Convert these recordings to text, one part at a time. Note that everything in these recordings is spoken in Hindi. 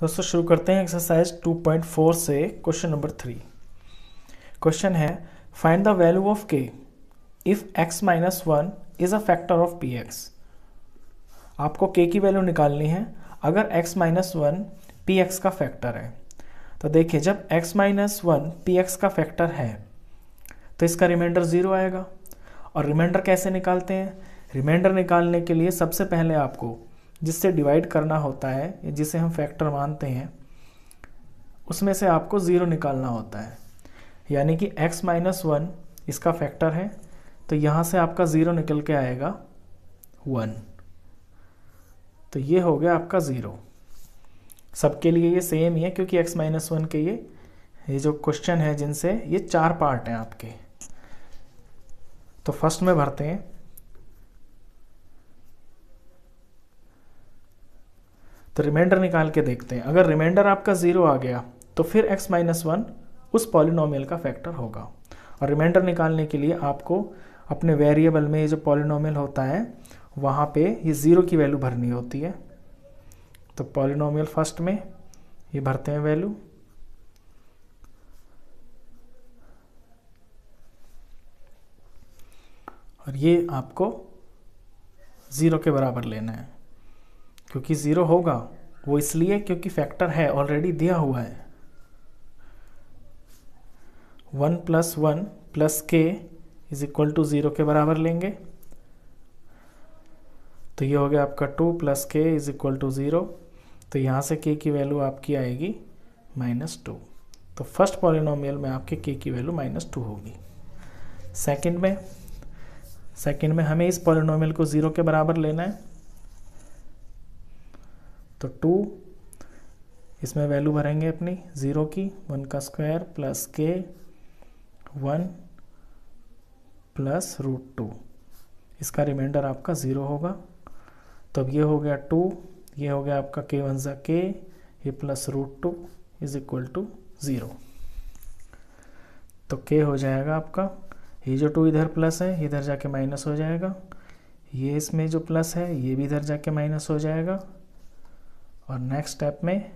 दोस्तों शुरू करते हैं एक्सरसाइज 2.4 से क्वेश्चन नंबर 3। क्वेश्चन है फाइंड द वैल्यू ऑफ के if x minus 1 is a factor of px। आपको k की वैल्यू निकालनी है अगर x माइनस 1 px का फैक्टर है। तो देखिए जब x माइनस 1 px का फैक्टर है तो इसका रिमाइंडर 0 आएगा। और रिमाइंडर कैसे निकालते हैं? रिमाइंडर निकालने के लिए सबसे पहले आपको जिससे डिवाइड करना होता है, जिसे हम फैक्टर मानते हैं, उसमें से आपको 0 निकालना होता है। यानी कि x माइनस 1 इसका फैक्टर है तो यहाँ से आपका 0 निकल के आएगा 1। तो ये हो गया आपका 0। सबके लिए ये सेम ही है क्योंकि x माइनस 1 के ये जो क्वेश्चन है जिनसे ये 4 पार्ट हैं आपके। तो फर्स्ट में भरते हैं। तो रिमाइंडर निकाल के देखते हैं। अगर रिमाइंडर आपका 0 आ गया तो फिर x माइनस 1 उस पॉलिनोमियल का फैक्टर होगा। और रिमाइंडर निकालने के लिए आपको अपने वेरिएबल में ये जो पॉलिनोमियल होता है वहाँ पे ये 0 की वैल्यू भरनी होती है। तो पॉलिनोमियल फर्स्ट में ये भरते हैं वैल्यू। और ये आपको 0 के बराबर लेना है। क्योंकि 0 होगा वो इसलिए क्योंकि फैक्टर है, ऑलरेडी दिया हुआ है। 1 प्लस 1 प्लस के इज इक्वल टू 0 के बराबर लेंगे। तो ये हो गया आपका 2 प्लस के इज इक्वल टू 0। तो यहाँ से के की वैल्यू आपकी आएगी -2। तो फर्स्ट पॉलिनोमियल में आपके के की वैल्यू -2 होगी। सेकंड में हमें इस पॉलिनोमियल को 0 के बराबर लेना है। तो 2 इसमें वैल्यू भरेंगे अपनी 0 की, 1 का स्क्वायर प्लस के 1 प्लस √2। इसका रिमाइंडर आपका 0 होगा। तो अब ये हो गया 2, ये हो गया आपका के 1 ज़ा के, ये प्लस √2 इज इक्वल टू 0। तो के हो जाएगा आपका, ये जो 2 इधर प्लस है इधर जाके माइनस हो जाएगा। ये इसमें जो प्लस है ये भी इधर जाके माइनस हो जाएगा। और नेक्स्ट स्टेप में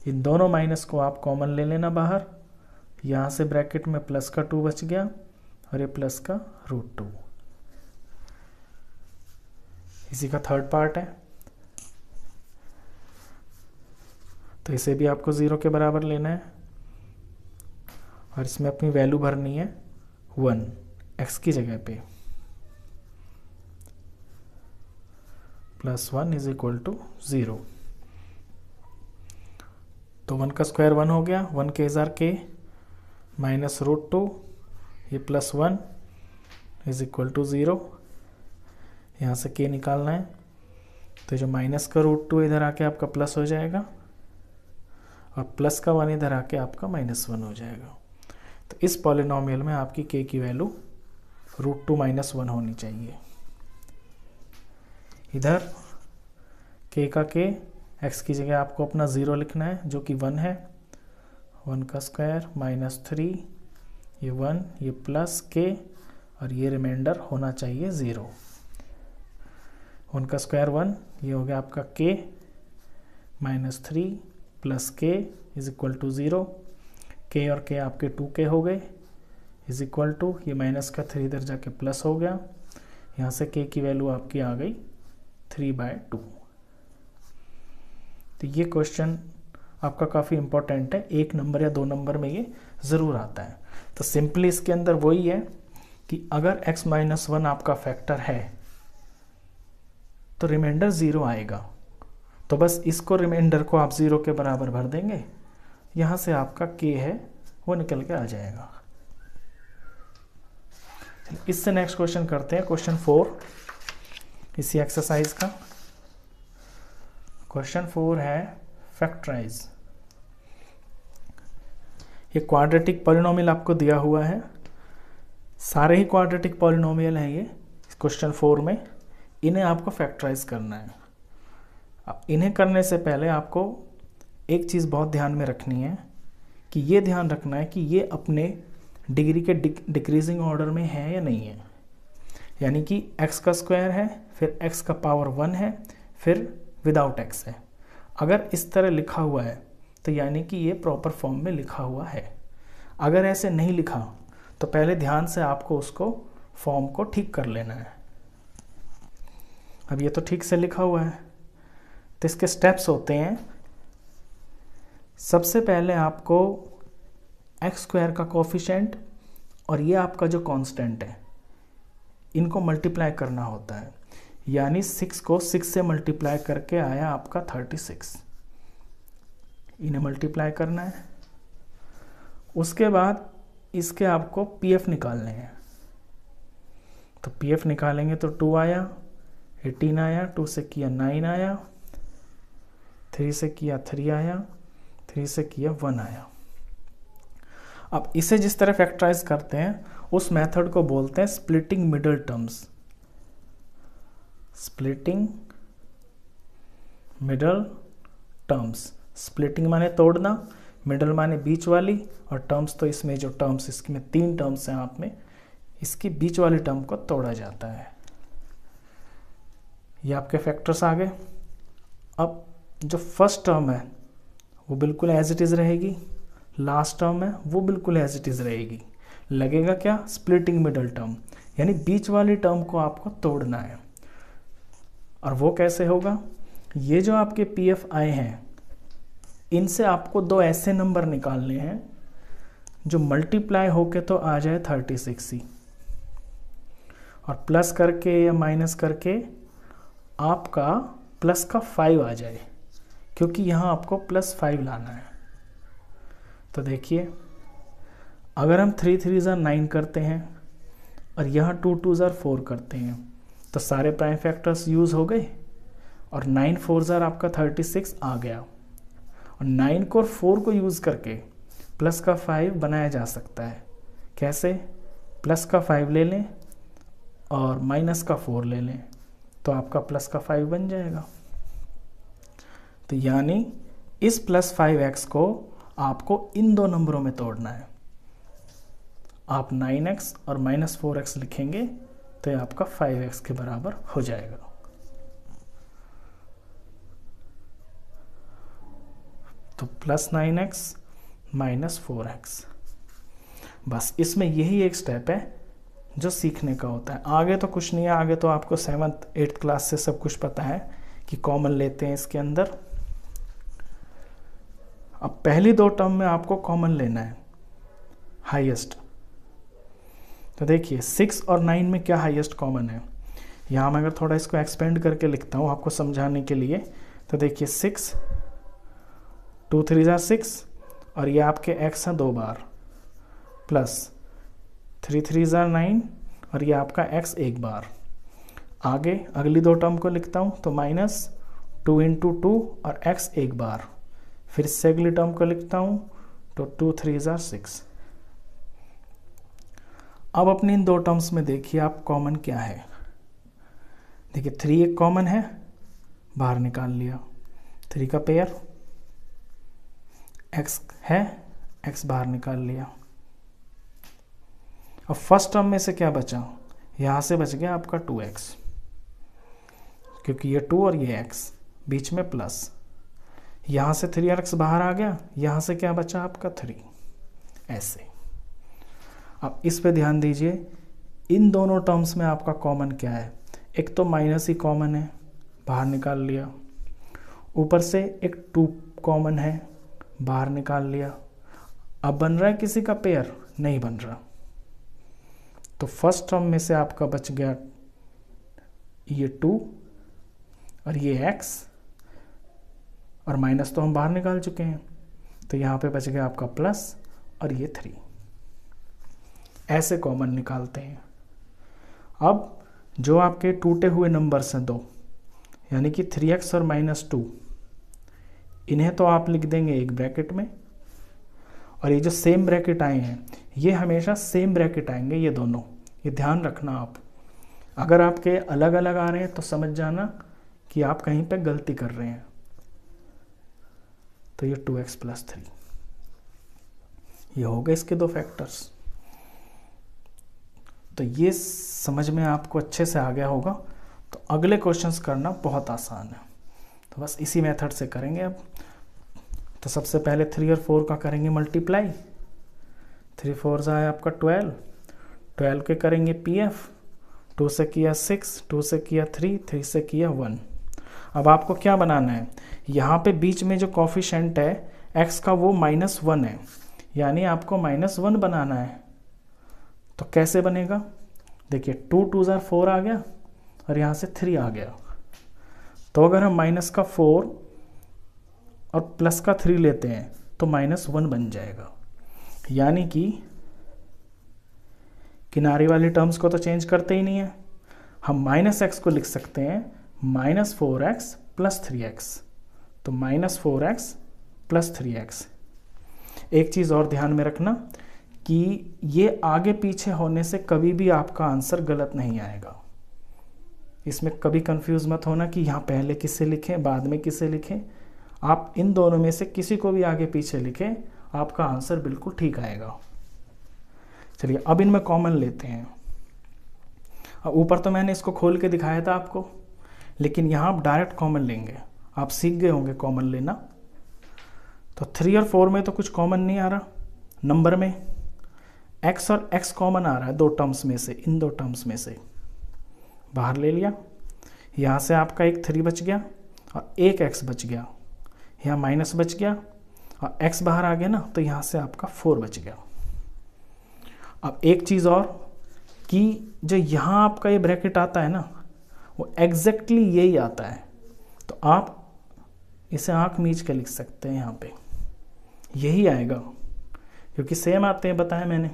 इन दोनों माइनस को आप कॉमन ले लेना बाहर। यहाँ से ब्रैकेट में प्लस का 2 बच गया और ये प्लस का √2। इसी का थर्ड पार्ट है। तो इसे भी आपको 0 के बराबर लेना है और इसमें अपनी वैल्यू भरनी है 1 x की जगह पे। +1 इज इक्वल टू 0। तो 1 का स्क्वायर 1 हो गया, 1 के जार के माइनस √2, ये +1 इज इक्वल टू 0। यहाँ से के निकालना है। तो जो माइनस का √2 इधर आके आपका प्लस हो जाएगा और प्लस का 1 इधर आके आपका -1 हो जाएगा। तो इस पॉलिनोमियल में आपकी के की वैल्यू √2 - 1 होनी चाहिए। इधर के का के, x की जगह आपको अपना 0 लिखना है जो कि 1 है। 1 का स्क्वायर -3, ये 1, ये प्लस के और ये रिमाइंडर होना चाहिए 0। 1 का स्क्वायर 1, ये हो गया आपका के -3 प्लस के इज इक्वल टू 0। के और के आपके 2 हो गए इज इक्वल टू, ये माइनस का 3 इधर जाके प्लस हो गया। यहाँ से के की वैल्यू आपकी आ गई 3/2। तो ये क्वेश्चन आपका काफ़ी इंपॉर्टेंट है, 1 नंबर या 2 नंबर में ये ज़रूर आता है। तो सिंपली इसके अंदर वही है कि अगर x माइनस 1 आपका फैक्टर है तो रिमाइंडर 0 आएगा। तो बस इसको रिमाइंडर को आप 0 के बराबर भर देंगे। यहाँ से आपका k है वो निकल के आ जाएगा। इससे नेक्स्ट क्वेश्चन करते हैं, क्वेश्चन 4 इसी एक्सरसाइज का। क्वेश्चन 4 है फैक्टराइज। ये क्वाड्रेटिक पॉलिनोमियल आपको दिया हुआ है। सारे ही क्वाड्रेटिक पॉलिनोमियल हैं ये क्वेश्चन 4 में। इन्हें आपको फैक्टराइज करना है। अब इन्हें करने से पहले आपको एक चीज़ बहुत ध्यान में रखनी है कि ये ध्यान रखना है कि ये अपने डिग्री के डिक्रीजिंग ऑर्डर में है या नहीं है। यानी कि x का स्क्वायर है, फिर x का पावर 1 है, फिर विदाउट x है। अगर इस तरह लिखा हुआ है तो यानी कि ये प्रॉपर फॉर्म में लिखा हुआ है। अगर ऐसे नहीं लिखा तो पहले ध्यान से आपको उसको फॉर्म को ठीक कर लेना है। अब ये तो ठीक से लिखा हुआ है, तो इसके स्टेप्स होते हैं। सबसे पहले आपको एक्स स्क्वायर का कोफिशिएंट और ये आपका जो कांस्टेंट है इनको मल्टीप्लाई करना होता है। यानी 6 को 6 से मल्टीप्लाई करके आया आपका 36, इन्हें मल्टीप्लाई करना है। उसके बाद इसके आपको पीएफ निकालने हैं। तो पीएफ निकालेंगे तो 2 आया, 18 आया, 2 से किया 9 आया, 3 से किया 3 आया, 3 से किया 1 आया। अब इसे जिस तरह फैक्टराइज करते हैं उस मेथड को बोलते हैं splitting middle terms. Splitting middle terms, splitting माने तोड़ना, मिडल माने बीच वाली, और टर्म्स तो इसमें जो टर्म्स इसमें 3 टर्म्स हैं आप में, इसकी बीच वाली टर्म को तोड़ा जाता है। ये आपके फैक्टर्स आ गए। अब जो फर्स्ट टर्म है वो बिल्कुल एज इट इज़ रहेगी, लास्ट टर्म है वो बिल्कुल एज इट इज़ रहेगी। लगेगा क्या? स्प्लिटिंग मिडल टर्म, यानी बीच वाली टर्म को आपको तोड़ना है। और वो कैसे होगा? ये जो आपके पीएफ आए हैं इनसे आपको 2 ऐसे नंबर निकालने हैं जो मल्टीप्लाई होके तो आ जाए 36 ही, और प्लस करके या माइनस करके आपका प्लस का 5 आ जाए, क्योंकि यहाँ आपको +5 लाना है। तो देखिए, अगर हम 3 3 ज़ा 9 करते हैं और यहाँ 2 2 ज़ा 4 करते हैं तो सारे प्राइम फैक्टर्स यूज़ हो गए, और 9 4 ज़ा आपका 36 आ गया। और 9 को और 4 को यूज़ करके प्लस का 5 बनाया जा सकता है। कैसे? प्लस का 5 ले लें और माइनस का 4 ले लें तो आपका प्लस का 5 बन जाएगा। तो यानी इस +5x को आपको इन 2 नंबरों में तोड़ना है। आप 9x और -4x लिखेंगे तो ये आपका 5x के बराबर हो जाएगा। तो +9x -4x, बस इसमें यही एक स्टेप है जो सीखने का होता है। आगे तो कुछ नहीं है, आगे तो आपको 7th 8th क्लास से सब कुछ पता है कि कॉमन लेते हैं इसके अंदर। अब पहली 2 टर्म में आपको कॉमन लेना है हाईएस्ट। तो देखिए 6 और 9 में क्या हाईएस्ट कॉमन है। यहाँ मैं अगर थोड़ा इसको एक्सपेंड करके लिखता हूँ आपको समझाने के लिए, तो देखिए 6 2 3 ज़ा 6 और ये आपके x हैं 2 बार, प्लस 3 3 ज़ा 9 और ये आपका x 1 बार। आगे अगली 2 टर्म को लिखता हूँ तो -2 × 2 और x 1 बार। फिर से अगली टर्म को लिखता हूँ तो 2 3 ज़ा 6। अब अपनी इन 2 टर्म्स में देखिए आप कॉमन क्या है। देखिए 3 एक कॉमन है, बाहर निकाल लिया, 3 का पेयर, x है, x बाहर निकाल लिया। अब फर्स्ट टर्म में से क्या बचा? यहाँ से बच गया आपका 2x, क्योंकि ये 2 और ये x, बीच में प्लस। यहाँ से 3x बाहर आ गया, यहाँ से क्या बचा आपका 3, ऐसे। अब इस पे ध्यान दीजिए, इन दोनों टर्म्स में आपका कॉमन क्या है? एक तो माइनस ही कॉमन है, बाहर निकाल लिया। ऊपर से एक 2 कॉमन है, बाहर निकाल लिया। अब बन रहा है किसी का पेयर? नहीं बन रहा। तो फर्स्ट टर्म में से आपका बच गया ये 2 और ये x, और माइनस तो हम बाहर निकाल चुके हैं, तो यहाँ पे बच गया आपका प्लस और ये 3। ऐसे कॉमन निकालते हैं। अब जो आपके टूटे हुए नंबर्स हैं 2, यानी कि 3x और -2, इन्हें तो आप लिख देंगे एक ब्रैकेट में, और ये जो सेम ब्रैकेट आए हैं ये हमेशा सेम ब्रैकेट आएंगे, ये दोनों, ये ध्यान रखना आप। अगर आपके अलग अलग आ रहे हैं तो समझ जाना कि आप कहीं पे गलती कर रहे हैं। तो ये 2x + 3, ये हो गए इसके 2 फैक्टर्स। तो ये समझ में आपको अच्छे से आ गया होगा। तो अगले क्वेश्चंस करना बहुत आसान है। तो बस इसी मेथड से करेंगे अब। तो सबसे पहले 3 और 4 का करेंगे मल्टीप्लाई। 3 4 आया आपका 12, 12 के करेंगे PF, 2 से किया 6, 2 से किया 3, 3 से किया 1। अब आपको क्या बनाना है, यहाँ पे बीच में जो कोफिशिएंट है x का वो -1 है, यानी आपको -1 बनाना है। तो कैसे बनेगा, देखिए 2 2 4 आ गया और यहाँ से 3 आ गया। तो अगर हम माइनस का 4 और प्लस का 3 लेते हैं तो -1 बन जाएगा, यानी कि किनारे वाली टर्म्स को तो चेंज करते ही नहीं है। हम -x को लिख सकते हैं -4x + 3x, तो -4x + 3x। एक चीज़ और ध्यान में रखना कि ये आगे पीछे होने से कभी भी आपका आंसर गलत नहीं आएगा। इसमें कभी कंफ्यूज मत होना कि यहाँ पहले किसे लिखें बाद में किसे लिखें। आप इन दोनों में से किसी को भी आगे पीछे लिखें, आपका आंसर बिल्कुल ठीक आएगा। चलिए अब इनमें कॉमन लेते हैं। अब ऊपर तो मैंने इसको खोल के दिखाया था आपको, लेकिन यहाँ आप डायरेक्ट कॉमन लेंगे। आप सीख गए होंगे कॉमन लेना। तो 3 और 4 में तो कुछ कॉमन नहीं आ रहा, नंबर में x और x कॉमन आ रहा है दो टर्म्स में से, इन दो टर्म्स में से बाहर ले लिया। यहाँ से आपका एक 3 बच गया और एक x बच गया, यहाँ माइनस बच गया और x बाहर आ गया ना, तो यहाँ से आपका 4 बच गया। अब एक चीज़ और कि जो यहाँ आपका ये ब्रैकेट आता है ना, वो एग्जैक्टली यही आता है। तो आप इसे आँख मीच के लिख सकते हैं, यहाँ पे यही आएगा क्योंकि सेम आते हैं, बताया मैंने।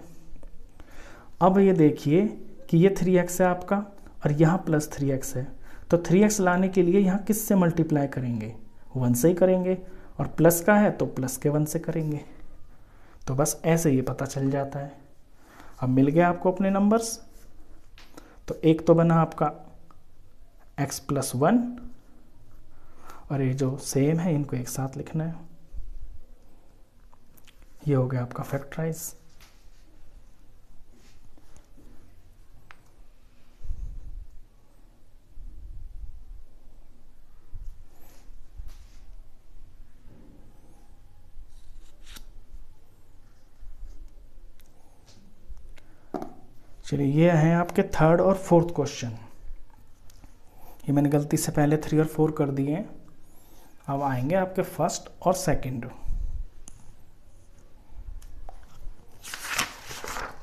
अब ये देखिए कि ये 3x है आपका और यहाँ +3x है, तो 3x लाने के लिए यहाँ किस से मल्टीप्लाई करेंगे, 1 से ही करेंगे, और प्लस का है तो प्लस के 1 से करेंगे। तो बस ऐसे ये पता चल जाता है। अब मिल गया आपको अपने नंबर्स। तो एक तो बना आपका x + 1 और ये जो सेम है इनको एक साथ लिखना है। ये हो गया आपका फैक्टराइज। चलिए ये हैं आपके 3rd और 4th क्वेश्चन। ये मैंने गलती से पहले 3 और 4 कर दिए हैं। अब आएंगे आपके 1st और 2nd।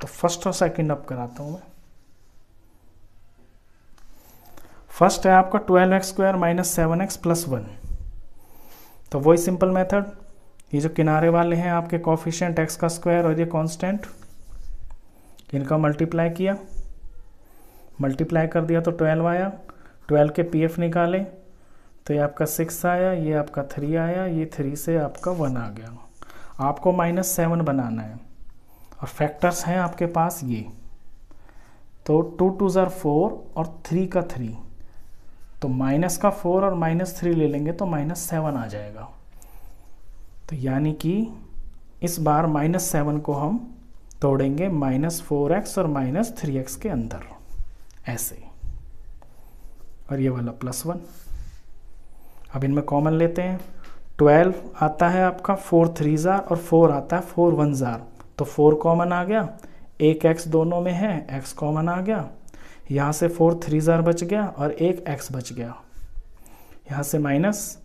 तो 1st और 2nd अब कराता हूं मैं। 1st है आपका 12x² - 7x + 1। तो वही सिंपल मेथड, ये जो किनारे वाले हैं आपके कोफिशिएंट x का स्क्वायर और ये कांस्टेंट, इनका मल्टीप्लाई किया, मल्टीप्लाई कर दिया तो 12 आया। 12 के PF निकाले तो ये आपका 6 आया, ये आपका 3 आया, ये 3 से आपका 1 आ गया। आपको -7 बनाना है और फैक्टर्स हैं आपके पास ये। तो 2 2 4 और 3 का 3, तो -4 और -3 ले लेंगे तो -7 आ जाएगा। तो यानी कि इस बार -7 को हम तोड़ेंगे -4x और -3x के अंदर, ऐसे। और ये वाला +1। अब इनमें कॉमन लेते हैं। 12 आता है आपका 4 3 और 4 आता है 4 1। तो 4 कॉमन आ गया, एक x दोनों में है, x कॉमन आ गया। यहाँ से 4 3 बच गया और एक x बच गया, यहाँ से माइनस,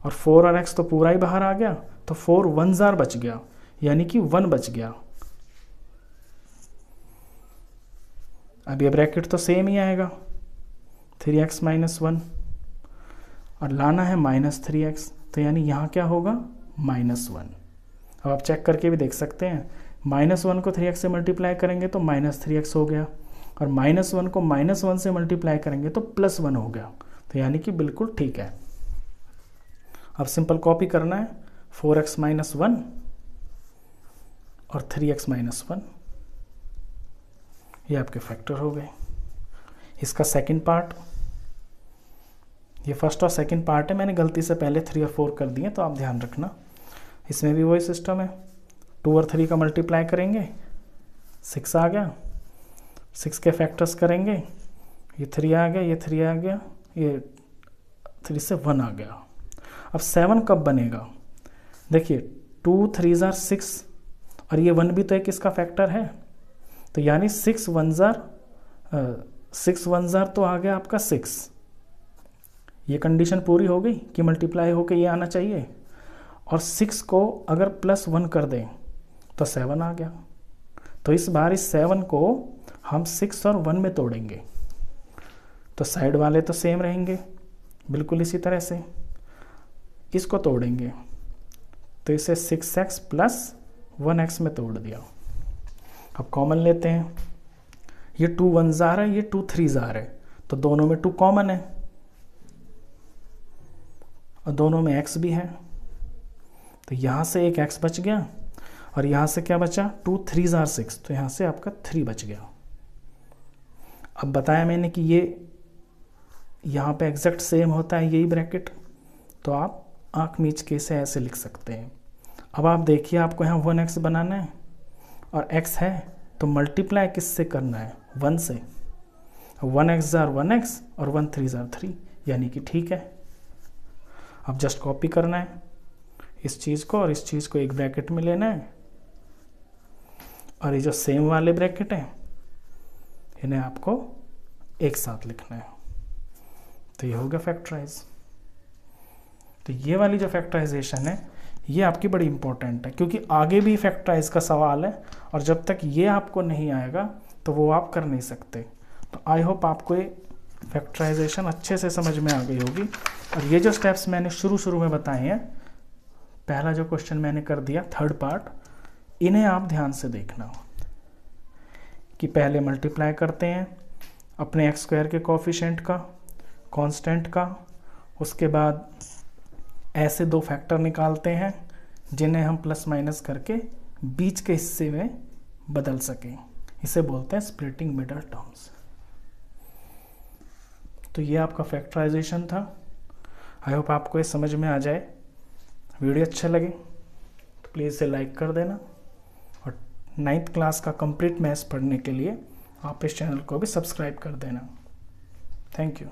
और 4 और x तो पूरा ही बाहर आ गया, तो 4 1 बच गया, यानी कि 1 बच गया। अब ये ब्रैकेट तो सेम ही आएगा, 3x - 1, और लाना है -3x, तो यानी यहाँ क्या होगा -1। अब आप चेक करके भी देख सकते हैं, -1 को 3x से मल्टीप्लाई करेंगे तो -3x हो गया, और -1 को -1 से मल्टीप्लाई करेंगे तो +1 हो गया। तो यानी कि बिल्कुल ठीक है। अब सिंपल कॉपी करना है, 4x - 1 और 3x - 1, ये आपके फैक्टर हो गए। इसका सेकंड पार्ट, ये फर्स्ट और सेकंड पार्ट है, मैंने गलती से पहले 3 और 4 कर दिए, तो आप ध्यान रखना। इसमें भी वही सिस्टम है, 2 और 3 का मल्टीप्लाई करेंगे, 6 आ गया, 6 के फैक्टर्स करेंगे, ये 3 आ गया, ये 3 आ गया, ये 3 से 1 आ गया। अब 7 कब बनेगा? देखिए 2 3 जार 6 और ये 1 भी तो एक इसका फैक्टर है, तो यानी 6 1 जार तो आ गया आपका 6। ये कंडीशन पूरी हो गई कि मल्टीप्लाई होके ये आना चाहिए, और 6 को अगर +1 कर दें तो 7 आ गया। तो इस बार इस 7 को हम 6 और 1 में तोड़ेंगे, तो साइड वाले तो सेम रहेंगे बिल्कुल इसी तरह से। इसको तोड़ेंगे तो इसे 6x + 1x में तोड़ दिया। अब कॉमन लेते हैं, ये 2 1 जार है, ये 2 3 जार है, तो दोनों में 2 कॉमन है और दोनों में x भी है, तो यहाँ से एक x बच गया और यहाँ से क्या बचा? 2 3 जार 6, तो यहाँ से आपका 3 बच गया। अब बताया मैंने कि ये यहाँ पे एग्जैक्ट सेम होता है यही ब्रैकेट, तो आप आँख मीच के इसे ऐसे लिख सकते हैं। अब आप देखिए आपको यहाँ 1x बनाना है और x है, तो मल्टीप्लाई किससे करना है? 1 से। 1x जार 1x और 1 3 जार 3, यानी कि ठीक है। अब जस्ट कॉपी करना है इस चीज़ को और इस चीज़ को एक ब्रैकेट में लेना है, और ये जो सेम वाले ब्रैकेट हैं इन्हें आपको एक साथ लिखना है, तो ये हो गया फैक्टराइज। तो ये वाली जो फैक्टराइजेशन है ये आपकी बड़ी इंपॉर्टेंट है, क्योंकि आगे भी फैक्टराइज का सवाल है और जब तक ये आपको नहीं आएगा तो वो आप कर नहीं सकते। तो आई होप आपको ये फैक्टराइजेशन अच्छे से समझ में आ गई होगी। और ये जो स्टेप्स मैंने शुरू में बताए हैं, पहला जो क्वेश्चन मैंने कर दिया थर्ड पार्ट, इन्हें आप ध्यान से देखना कि पहले मल्टीप्लाई करते हैं अपने x² के कोफिशिएंट का, कांस्टेंट का, उसके बाद ऐसे 2 फैक्टर निकालते हैं जिन्हें हम प्लस माइनस करके बीच के हिस्से में बदल सकें। इसे बोलते हैं स्प्लिटिंग मिडल टर्म्स। तो ये आपका फैक्टराइजेशन था। आई होप आपको ये समझ में आ जाए। वीडियो अच्छा लगे तो प्लीज़ इसे लाइक कर देना, और 9th क्लास का कंप्लीट मैथ्स पढ़ने के लिए आप इस चैनल को भी सब्सक्राइब कर देना। Thank you.